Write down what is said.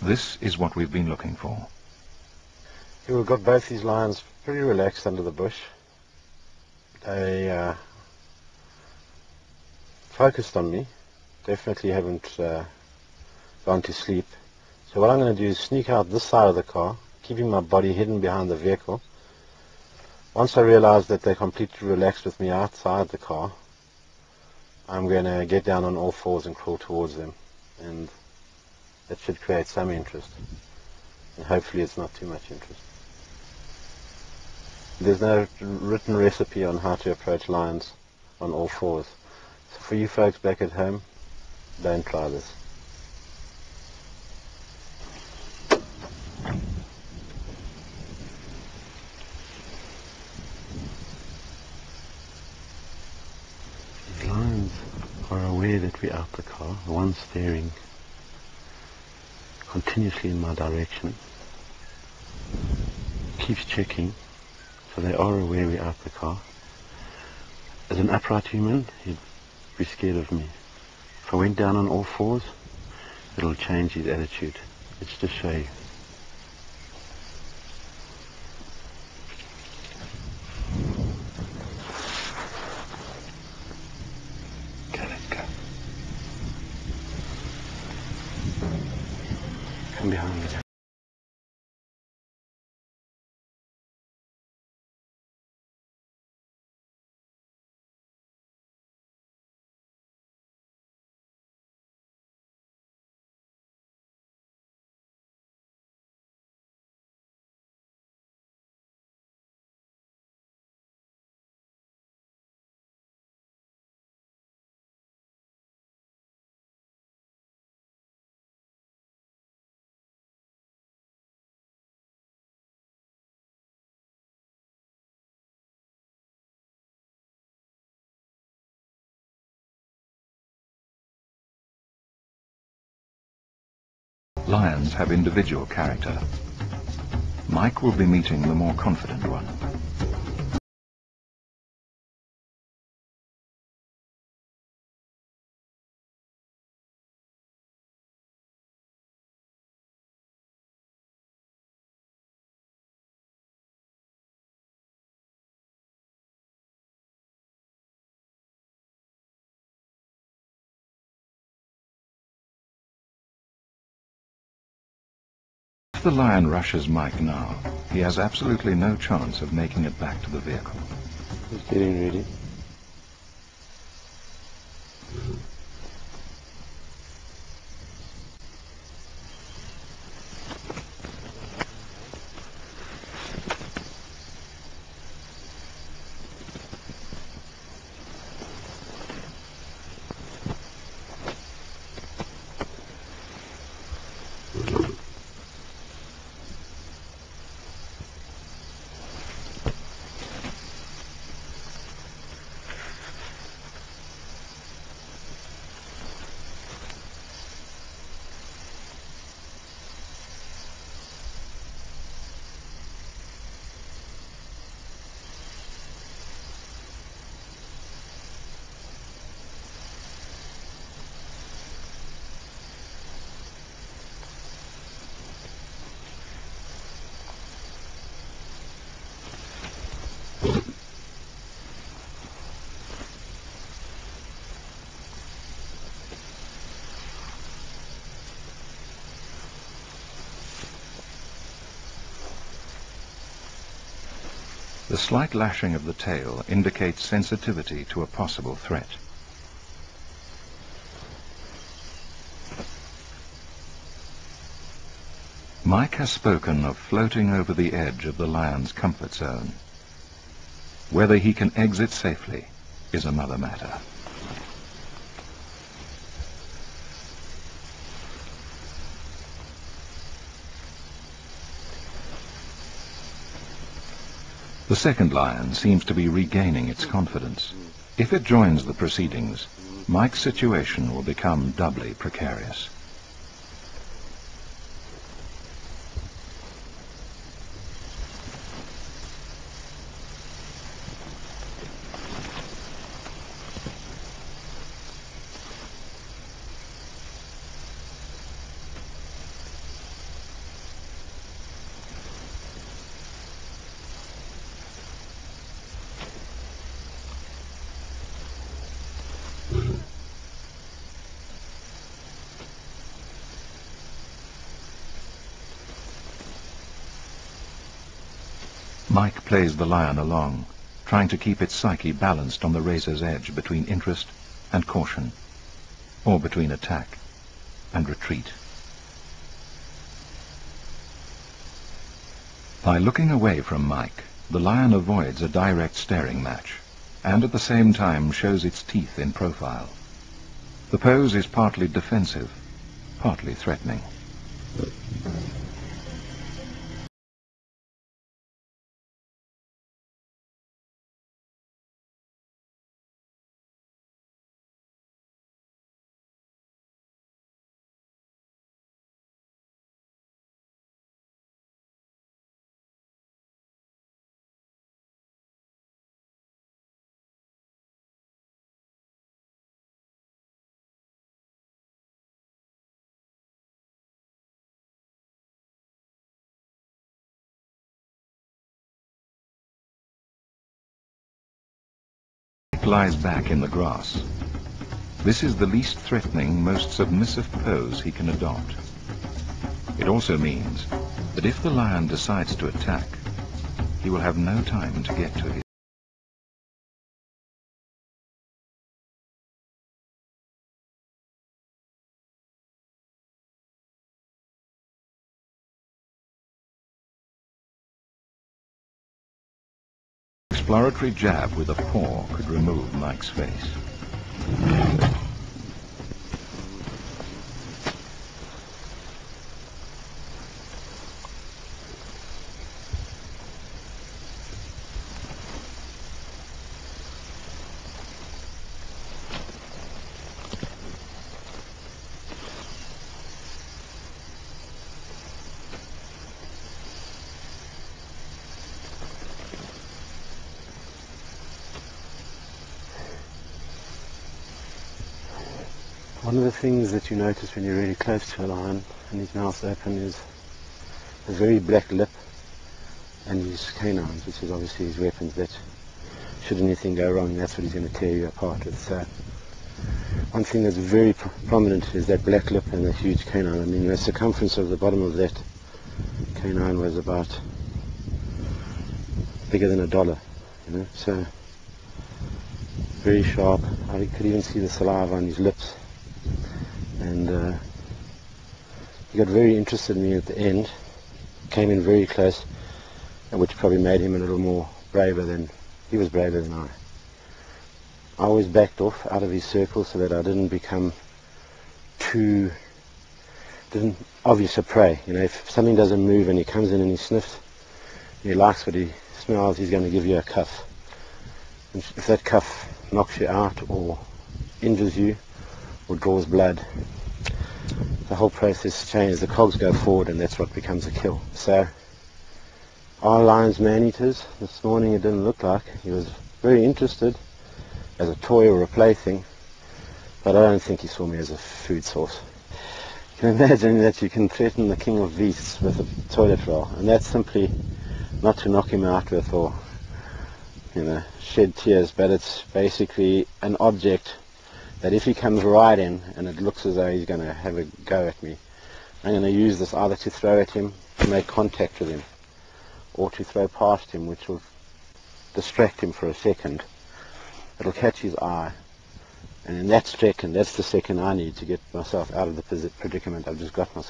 This is what we've been looking for. Here we've got both these lions pretty relaxed under the bush. They focused on me. Definitely haven't gone to sleep. So what I'm going to do is sneak out this side of the car, keeping my body hidden behind the vehicle. Once I realize that they're completely relaxed with me outside the car, I'm going to get down on all fours and crawl towards them. And that should create some interest. And hopefully it's not too much interest. There's no written recipe on how to approach lions on all fours. So for you folks back at home, don't try this. These lions are aware that we're out the car. The one staring continuously in my direction. Keeps checking. So they are aware we're out the car. As an upright human, he'd be scared of me. If I went down on all fours, it'll change his attitude. Let's just show you. Okay, let's go. Come behind me. Lions have individual character. Mike will be meeting the more confident one. If the lion rushes Mike now, he has absolutely no chance of making it back to the vehicle. He's getting ready. The slight lashing of the tail indicates sensitivity to a possible threat. Mike has spoken of floating over the edge of the lion's comfort zone. Whether he can exit safely is another matter. The second lion seems to be regaining its confidence. If it joins the proceedings, Mike's situation will become doubly precarious. Mike plays the lion along, trying to keep its psyche balanced on the razor's edge between interest and caution, or between attack and retreat. By looking away from Mike, the lion avoids a direct staring match, and at the same time shows its teeth in profile. The pose is partly defensive, partly threatening. Mike lies back in the grass. This is the least threatening, most submissive pose he can adopt. It also means that if the lion decides to attack, he will have no time to get to his exploratory jab with a paw could remove Mike's face. One of the things that you notice when you're really close to a lion and his mouth open is a very black lip and his canines, which is obviously his weapons that should anything go wrong, that's what he's going to tear you apart with. So one thing that's very prominent is that black lip and the huge canine. I mean, the circumference of the bottom of that canine was about bigger than $1, you know, so very sharp. I could even see the saliva on his lips. And he got very interested in me at the end, came in very close, which probably made him a little more braver than, he was braver than I. I always backed off out of his circle so that I didn't become too obvious a prey. You know, if something doesn't move and he comes in and he sniffs, and he likes what he smells, he's going to give you a cuff. And if that cuff knocks you out or injures you or draws blood, the whole process changes. The cogs go forward and that's what becomes a kill. So are lions man-eaters? This morning it didn't look like. He was very interested as a toy or a plaything, but I don't think he saw me as a food source. You can imagine that you can threaten the king of beasts with a toilet roll, and that's simply not to knock him out with or, you know, shed tears, but it's basically an object that if he comes right in and it looks as though he's going to have a go at me, I'm going to use this either to throw at him, to make contact with him, or to throw past him, which will distract him for a second. It'll catch his eye, and in that second, that's the second I need to get myself out of the predicament I've just got myself.